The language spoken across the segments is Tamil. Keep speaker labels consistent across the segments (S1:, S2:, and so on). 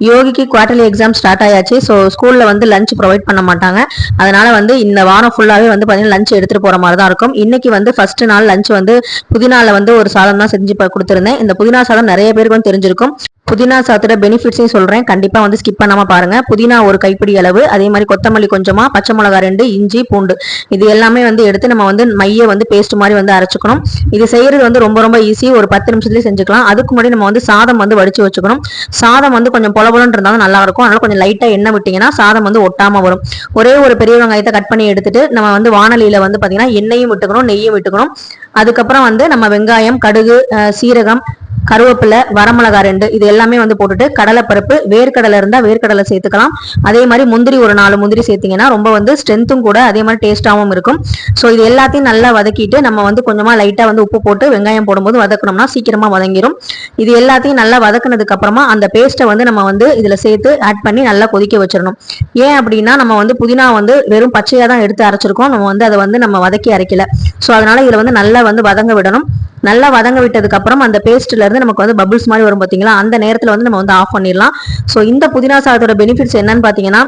S1: யோகிக்கு குவார்டர்லி எக்ஸாம் ஸ்டார்ட் ஆயாச்சு. ஸோ ஸ்கூல்ல வந்து லஞ்ச் ப்ரொவைட் பண்ண மாட்டாங்க. அதனால வந்து இந்த வாரம் ஃபுல்லாவே வந்து பாத்தீங்கன்னா லஞ்ச் எடுத்துட்டு போற மாதிரி தான் இருக்கும். இன்னைக்கு வந்து ஃபர்ஸ்ட் நாள் லஞ்ச் வந்து புதினால வந்து ஒரு சாதம் தான் செஞ்சு கொடுத்துருந்தேன். இந்த புதினா சாதம் நிறைய பேருக்கு வந்து தெரிஞ்சிருக்கும். புதினா சாதத்தோட பெனிஃபிட்ஸையும் சொல்றேன், கண்டிப்பா வந்து ஸ்கிப் பண்ணாம பாருங்க. புதினா ஒரு கைப்பிடி அளவு, அதே மாதிரி கொத்தமல்லி கொஞ்சமா, பச்சை மிளகா 2, இஞ்சி பூண்டு இது எல்லாமே வந்து எடுத்து நம்ம வந்து மைய வந்து பேஸ்ட் மாதிரி வந்து அரைச்சுக்கணும். இது செய்யறது வந்து ரொம்ப ரொம்ப ஈஸி, ஒரு 10 நிமிஷத்துலயே செஞ்சுக்கலாம். அதுக்கு முன்னாடி நம்ம வந்து சாதம் வந்து வடிச்சு வச்சுக்கணும். சாதம் வந்து கொஞ்சம் பொலபொலன்னு இருந்தாலும் நல்லா இருக்கும். அதனால கொஞ்சம் லைட்டா எண்ணெய் விட்டீங்கன்னா சாதம் வந்து ஒட்டாம வரும். ஒரே ஒரு பெரிய வெங்காயத்தை கட் பண்ணி எடுத்துட்டு நம்ம வந்து வானலியில வந்து பாத்தீங்கன்னா எண்ணெயும் விட்டுக்கணும், நெய்யும் விட்டுக்கணும். அதுக்கப்புறம் வந்து நம்ம வெங்காயம், கடுகு, சீரகம், கருவேப்பிலை, வரமிளகா 2 இது எல்லாமே வந்து போட்டுட்டு கடலைப்பருப்பு, வேர்க்கடலை இருந்தா வேர்க்கடலை சேர்த்துக்கலாம். அதே மாதிரி முந்திரி ஒரு 4 முந்திரி சேர்த்தீங்கன்னா ரொம்ப வந்து ஸ்ட்ரென்த்தும் கூட, அதே மாதிரி டேஸ்டாவும் இருக்கும். ஸோ இது எல்லாத்தையும் நல்லா வதக்கிட்டு நம்ம வந்து கொஞ்சமா லைட்டா வந்து உப்பு போட்டு வெங்காயம் போடும்போது வதக்கணும்னா சீக்கிரமா வதங்கிடும். இது எல்லாத்தையும் நல்லா வதக்குனதுக்கு அப்புறமா அந்த பேஸ்ட்டை வந்து நம்ம வந்து இதுல சேர்த்து ஆட் பண்ணி நல்லா கொதிக்க வச்சிடணும். ஏன் அப்படின்னா நம்ம வந்து புதினா வந்து வெறும் பச்சையா தான் எடுத்து அரைச்சிருக்கோம், நம்ம வந்து அதை வந்து நம்ம வதக்கி அரைக்கல. ஸோ அதனால இதுல வந்து நல்லா வந்து வதங்க விடணும். நல்லா வதங்க விட்டதுக்கு அப்புறம் அந்த பேஸ்ட்ல இருந்து நமக்கு வந்து பபிள்ஸ் மாதிரி வரும் பாத்தீங்களா, அந்த நேரத்துல வந்து நம்ம வந்து ஆஃப் பண்ணிடலாம். ஸோ இந்த புதினா சாதத்தோட பெனிஃபிட்ஸ் என்னன்னு பாத்தீங்கன்னா,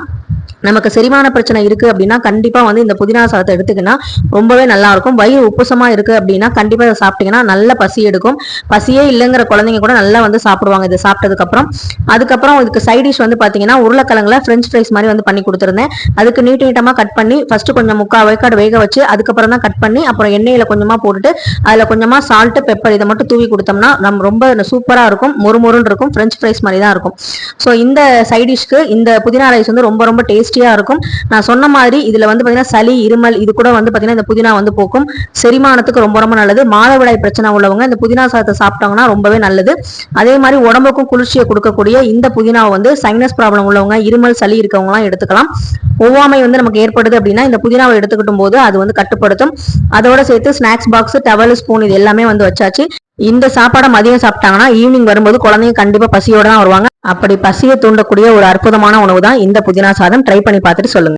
S1: நமக்கு செரிமான பிரச்சனை இருக்கு அப்படின்னா கண்டிப்பா வந்து இந்த புதினா சாதத்தை எடுத்துக்கினா ரொம்பவே நல்லா இருக்கும். வயிறு உப்புசமா இருக்கு அப்படின்னா கண்டிப்பா இதை சாப்பிட்டீங்கன்னா நல்ல பசி எடுக்கும். பசியே இல்லைங்கிற குழந்தைங்க கூட நல்லா வந்து சாப்பிடுவாங்க இதை சாப்பிட்டதுக்கு அப்புறம். அதுக்கப்புறம் இதுக்கு சைட் டிஷ் வந்து பாத்தீங்கன்னா உருளைக்கிழங்குல பிரெஞ்ச் ஃப்ரைஸ் மாதிரி வந்து பண்ணி கொடுத்துருந்தேன். அதுக்கு நீட்டமா கட் பண்ணி ஃபர்ஸ்ட் கொஞ்சம் 3/4 வேக்காடு வேக வச்சு அதுக்கப்புறம் தான் கட் பண்ணி அப்புறம் எண்ணெயில கொஞ்சமா போட்டுட்டு அதுல கொஞ்சமா சால்ட், பெப்பர் இதை மட்டும் தூவி கொடுத்தோம்னா நம்ம ரொம்ப சூப்பரா இருக்கும், மொறுமொறுன்னு இருக்கும், பிரெஞ்ச் ஃப்ரைஸ் மாதிரி தான் இருக்கும். ஸோ இந்த சைட் டிஷ்க்கு இந்த புதினா ரைஸ் வந்து ரொம்ப ரொம்ப டேஸ்டியா இருக்கும். நான் சொன்ன மாதிரி இதுல வந்து பாத்தீங்கன்னா சளி, இருமல் இது கூட வந்து பாத்தீங்கன்னா இந்த புதினா வந்து போக்கும். செரிமானத்துக்கு ரொம்ப ரொம்ப நல்லது. மாதவிடாய் பிரச்சனை உள்ளவங்க இந்த புதினா சாதத்தை சாப்பிட்டாங்கன்னா ரொம்பவே நல்லது. அதே மாதிரி உடம்புக்கும் குளிர்ச்சியை கொடுக்கக்கூடிய இந்த புதினாவை வந்து சைனஸ் ப்ராப்ளம் உள்ளவங்க, இருமல், சளி இருக்கவங்க எல்லாம் எடுத்துக்கலாம். ஒவ்வாமை வந்து நமக்கு ஏற்படுது அப்படின்னா இந்த புதினாவை எடுத்துக்கிட்டும் போது அது வந்து கட்டுப்படுத்தும். அதோட சேர்த்து ஸ்நாக்ஸ் பாக்ஸ், டவல், ஸ்பூன் இது எல்லாமே வந்து வச்சாச்சு. இந்த சாப்பாடை மதியம் சாப்பிட்டாங்கன்னா ஈவினிங் வரும்போது குழந்தைங்க கண்டிப்பா பசியோட தான் வருவாங்க. அப்படி பசியை தூண்டக்கூடிய ஒரு அற்புதமான உணவு தான் இந்த புதினா சாதம். ட்ரை பண்ணி பார்த்துட்டு சொல்லுங்க.